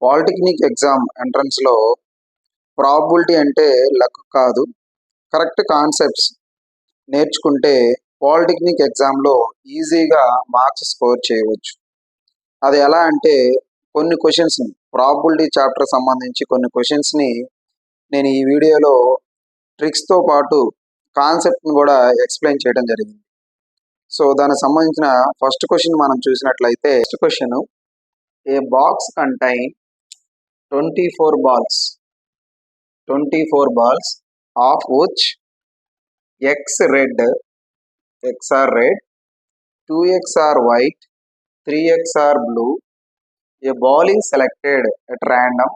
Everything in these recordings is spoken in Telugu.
పాలిటెక్నిక్ ఎగ్జామ్ ఎంట్రన్స్లో ప్రాబబిలిటీ అంటే లక్ కాదు, కరెక్ట్ కాన్సెప్ట్స్ నేర్చుకుంటే పాలిటెక్నిక్ ఎగ్జామ్లో ఈజీగా మార్క్స్ స్కోర్ చేయవచ్చు. అది ఎలా అంటే కొన్ని క్వశ్చన్స్ని ప్రాబబిలిటీ చాప్టర్ సంబంధించి కొన్ని క్వశ్చన్స్ని నేను ఈ వీడియోలో ట్రిక్స్తో పాటు కాన్సెప్ట్ని కూడా ఎక్స్ప్లెయిన్ చేయడం జరిగింది. సో దానికి సంబంధించిన ఫస్ట్ క్వశ్చన్ మనం చూసినట్లయితే, first question, A box contain 24 balls of which x are red, 2x are white, 3x are blue. A ball is selected at random.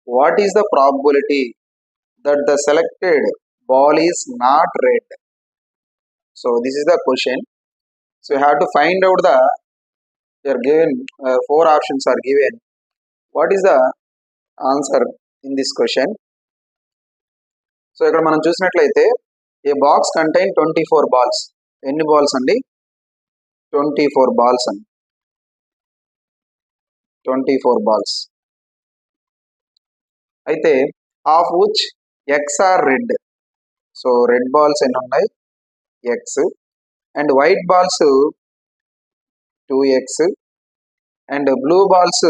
What is the probability that the selected ball is not red? So this is the question. So you have to find out they are given 4 options are given. What is the answer in this question? So ఇక్కడ మనం చూసినట్లయితే ఏ బాక్స్ కంటైన్ 24 balls. ఎన్ని బాల్స్ అండి? 24 balls అండి. 24 balls. అయితే of which X are red. So red balls ఎన్ని ఉన్నాయి? X. And white balls 2x and blue balls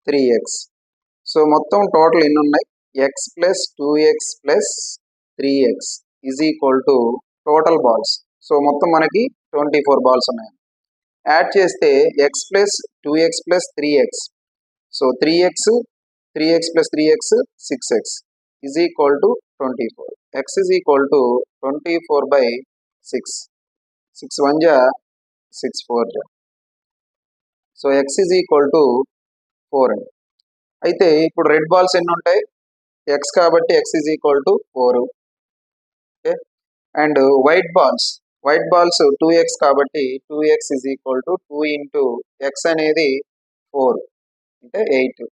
3x. So మొత్తం టోటల్ ఎన్ని ఉన్నాయి? x plus 2x plus 3x is equal to total balls. So మొత్తం మనకి 24 balls ఉన్నాయి. యాడ్ చేస్తే x plus 2x plus 3x. So 3x plus 3x 6x is equal to 24. x is equal to 24 by 6. 6 1 ja 6 4 ja. So x is equal to 4 అండి. అయితే ఇప్పుడు రెడ్ బాల్స్ ఎన్ని ఉంటాయి? x కాబట్టి x is equal to 4. Okay. And white balls 2x కాబట్టి 2x is equal to 2 into x అనేది 4 అంటే 8.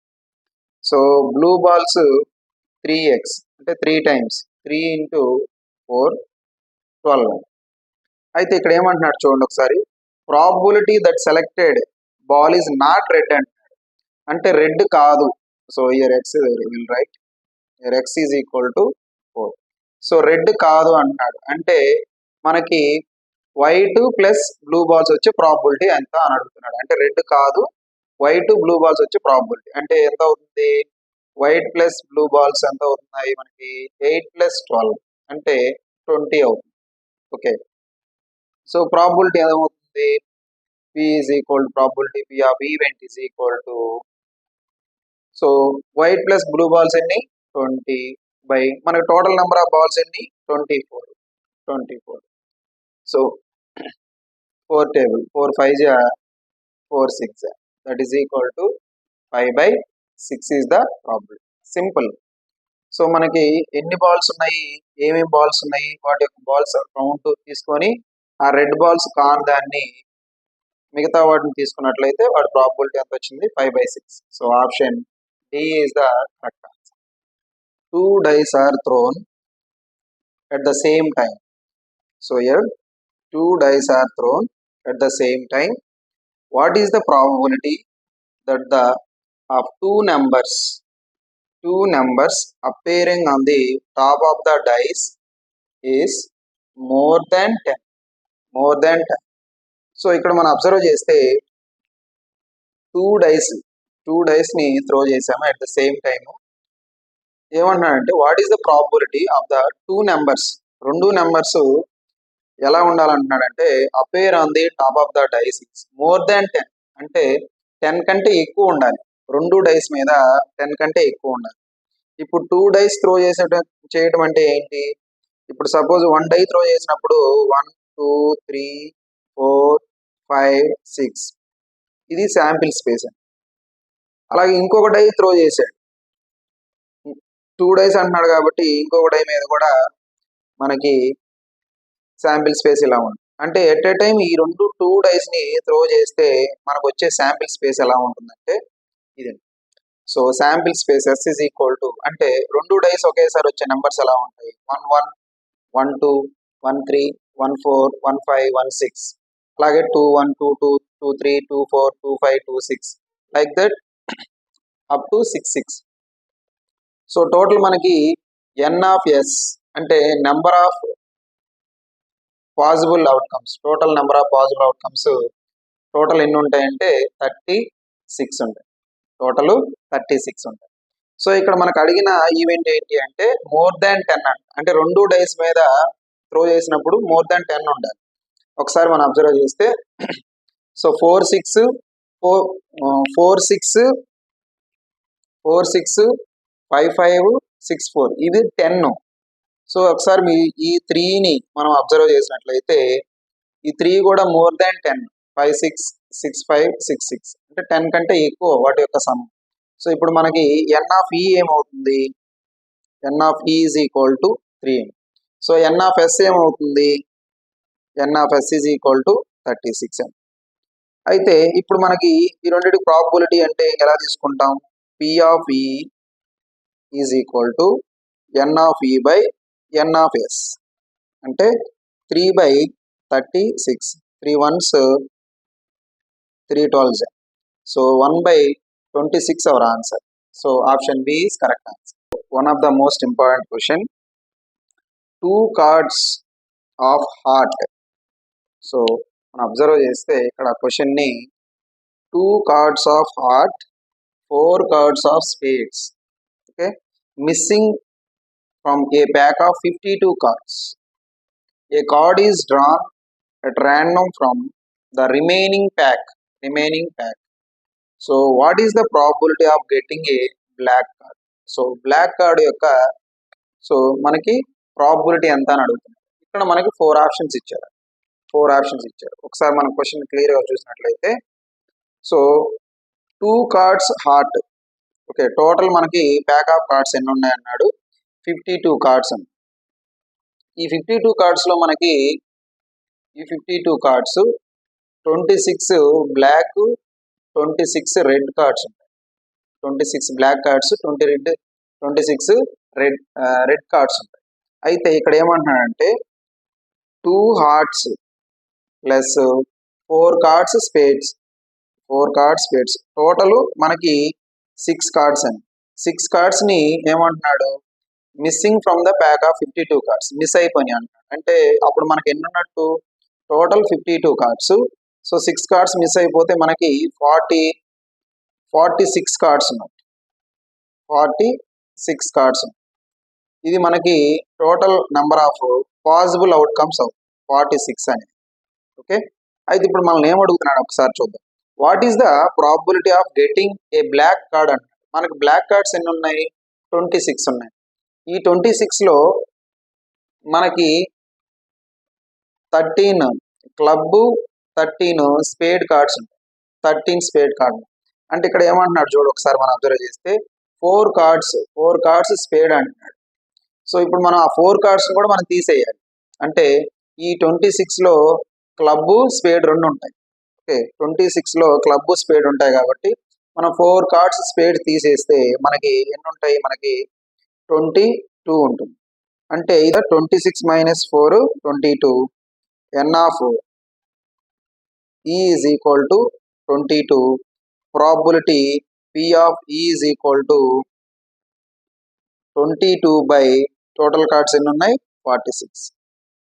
సో బ్లూ బాల్స్ 3x అంటే 3 times 3 into 4 12. అయితే ఇక్కడ ఏమంటున్నాడు చూడండి ఒకసారి, probability that selected ball is not red అంటున్నాడు. అంటే రెడ్ కాదు. So year x will write x is equal to 4. So red కాదు అంటున్నాడు. అంటే మనకి వైట్ ప్లస్ బ్లూ బాల్స్ వచ్చే ప్రాబబిలిటీ ఎంత అని అడుగుతున్నాడు. అంటే రెడ్ కాదు, వైట్ బ్లూ బాల్స్ వచ్చే ప్రాబబిలిటీ అంటే ఎంత అవుతుంది? వైట్ ప్లస్ బ్లూ బాల్స్ ఎంత అవుతున్నాయి మనకి? 8 plus 12 అంటే 20 అవుతుంది. ఓకే. సో ప్రాబబిలిటీ ఏమవుతుంది? p is equal to probability p of event is equal to, so white plus blue balls ఎన్ని? 20 బై మనకి టోటల్ నెంబర్ ఆఫ్ బాల్స్ ఎన్ని? 24. So 4 table 4 5 ja 4 6 ja, that is equal to 5 by 6 is the probability. Simple. So మనకి ఎన్ని బాల్స్ ఉన్నాయి, ఏమేమి బాల్స్ ఉన్నాయి, వాటి యొక్క బాల్స్ కౌంట్ తీసుకొని ఆ రెడ్ బాల్స్ కాని దాన్ని మిగతా వాటిని తీసుకున్నట్లయితే వాటి ప్రాబబిలిటీ ఎంత వచ్చింది? 5 by 6. So option D is the correct answer. 2 dice are thrown at the same time. So here 2 dice are thrown at the same time. What is the probability that the of two numbers appearing on the top of the dice is more than 10? So ఇక్కడ మనం అబ్జర్వ్ చేస్తే 2 dice ని త్రో చేసాము అట్ ద సేమ్ టైమ్. ఏమంటున్నాడంటే what is the probability of the 2 numbers, 2 numbers ఎలా ఉండాలంటున్నాడంటే appear on the top of the dice is more than 10 అంటే 10 కంటే ఎక్కువ ఉండాలి. 2 డైస్ మీద 10 కంటే ఎక్కువ ఉండాలి. ఇప్పుడు 2 dice త్రో చేయడం అంటే ఏంటి? ఇప్పుడు సపోజ్ 1 die త్రో చేసినప్పుడు 1 2 3 4 5 6 ఇది శాంపిల్ స్పేస్ అండి. అలాగే ఇంకొక డై త్రో చేశాడు, 2 dice అంటున్నాడు కాబట్టి ఇంకొక డై మీద కూడా మనకి శాంపిల్ స్పేస్ ఇలా ఉంది. అంటే ఎట్ ఏ టైం ఈ 2 dice ని త్రో చేస్తే మనకు వచ్చే శాంపిల్ స్పేస్ ఎలా ఉంటుందంటే ఇది. So sample space S is equal to, అంటే 2 dice ఒకేసారి వచ్చే నెంబర్స్ ఎలా ఉంటాయి? 1 1 1 2 1 3 1 4 1 5 1 6, అలాగే 2 1 2 2 2, 3, 2, 4, 2, 5, 2, 6 like that up to 6, 6. So total మనకి n of s అంటే number of possible outcomes, total number of possible outcomes total ఎన్ని ఉంటాయంటే 36 ఉంటాయి. టోటల్ 36 ఉంటాయి. సో ఇక్కడ మనకు అడిగిన ఈవెంట్ ఏంటి అంటే మోర్ దాన్ 10 అంటే 2 డైస్ మీద త్రో చేసినప్పుడు మోర్ దాన్ 10 ఉండాలి. ఒకసారి మనం అబ్జర్వ్ చేస్తే సో 4, 6, 4, 6, 4, 6, 5, 5, 6, 4 ఇది 10. సో ఒకసారి ఈ 3ని మనం అబ్జర్వ్ చేసినట్లయితే ఈ 3 కూడా మోర్ దాన్ 10, 5, 6, 6, 5, 6, 6 అంటే 10 కంటే ఎక్కువ వాటి యొక్క సమ్. సో ఇప్పుడు మనకి n ఆఫ్ e ఏమవుతుంది, n of e is equal to 3. So n of s ఏమవుతుంది, n of s is equal to 36. అయితే ఇప్పుడు మనకి ఈ రెండింటి ప్రాబబిలిటీ అంటే ఎలా తీసుకుంటాం, p of e is equal to n of e by n of s అంటే 3/36, 3 ones 3 12s. So 1/26 our answer. So option B is correct answer. One of the most important question, 2 cards of heart. So మనం అబ్జర్వ్ చేస్తే ఇక్కడ క్వశ్చన్ ని 2 cards of heart, 4 cards of spades, okay, missing from a pack of 52 cards. A card is drawn at random from the remaining pack. So what is the probability of getting a black card? So black card యొక్క సో మనకి ప్రాబబిలిటీ ఎంత అని అడుగుతుంది. ఇక్కడ మనకి 4 ఆప్షన్స్ ఇచ్చారు. ఒకసారి మనం క్వశ్చన్ క్లియర్గా చూసినట్లయితే so 2 cards heart, okay, total మనకి ప్యాక్ ఆఫ్ కార్డ్స్ ఎన్ని ఉన్నాయి అన్నాడు, 52 కార్డ్స్ అని. ఈ 52 కార్డ్స్లో మనకి ఈ 52 కార్డ్స్ 26 బ్లాక్, 26 రెడ్ కార్డ్స్ ఉంటాయి. 26 బ్లాక్ కార్డ్స్, 26 రెడ్ కార్డ్స్ ఉంటాయి. అయితే ఇక్కడ ఏమంటున్నాడంటే 2 hearts plus 4 cards spades, total మనకి 6 కార్డ్స్ అని. 6 కార్డ్స్ని ఏమంటున్నాడు, missing from the pack of 52 cards, miss అయిపోయినాయి అంటున్నాడు. అంటే అప్పుడు మనకి ఎన్ని ఉన్నట్టు, total 52 cards. So 6 cards miss అయిపోతే మనకి 46 కార్డ్స్ ఉన్నాయి. 46 కార్డ్స్. ఇది మనకి total number of possible outcomes 46 అని. ఓకే, అయితే ఇప్పుడు మనల్ని ఏం అడుగుతున్నాడు ఒకసారి చూద్దాం. What is the probability of getting a black card అంటే మనకి బ్లాక్ కార్డ్స్ ఎన్ని ఉన్నాయి, 26 ఉన్నాయి. ఈ 26లో మనకి 13 క్లబ్, 13 స్పేడ్ కార్డ్స్ ఉంటాయి. 13 స్పేడ్ కార్డు అంటే ఇక్కడ ఏమంటున్నాడు చూడు ఒకసారి మనం అబ్జర్వ్ చేస్తే 4 కార్డ్స్ స్పేడ్ అంటున్నాడు. సో ఇప్పుడు మనం ఆ 4 కార్డ్స్ కూడా మనం తీసేయాలి. అంటే ఈ 26లో క్లబ్ స్పేడ్ 2 ఉంటాయి. ఓకే, 26లో క్లబ్ స్పేడ్ ఉంటాయి కాబట్టి మనం 4 కార్డ్స్ స్పేడ్ తీసేస్తే మనకి ఎన్ని ఉంటాయి, మనకి 22 ఉంటుంది. అంటే ఇది 26 - 4 22. n of e is equal to 22. Probability p of e is equal to 22 by total cards ఎన్ని ఉన్నాయి, 46.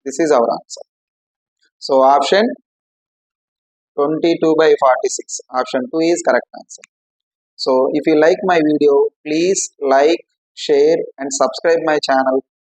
This is our answer. So option 22/46, option 2 is correct answer. So if you like my video, please like, share and subscribe my channel